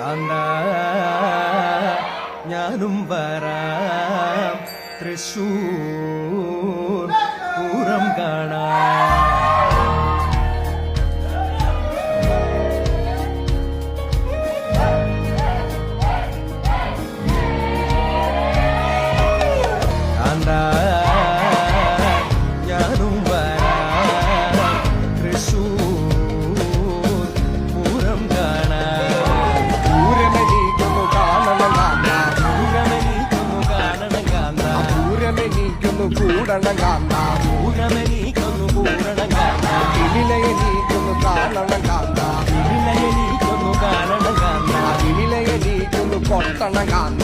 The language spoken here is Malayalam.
കാന്ത ഞാനും വരാം തൃശൂർ പൂരം കാണാം. ഞാനും വരാം തൃശൂർ പൂരം കാണാൻ. പൂരമെനീക്കുന്നു കാണണം കാന്ത, പൂരമെനീക്കുന്നു കാണണം കാന്ത, പൂരമെനീക്കുന്നു കൂടണം കാന്ത, പൂരമെനീക്കുന്നു കൂടണം കാന്ത, കിളിലയെനീക്കുന്നു കാണണം കാന്ത, വിലയെനീക്കുന്നു കാണണം കാന്ത, കിളിലയെനീക്കുന്നു കൊട്ടണം കാന്ത,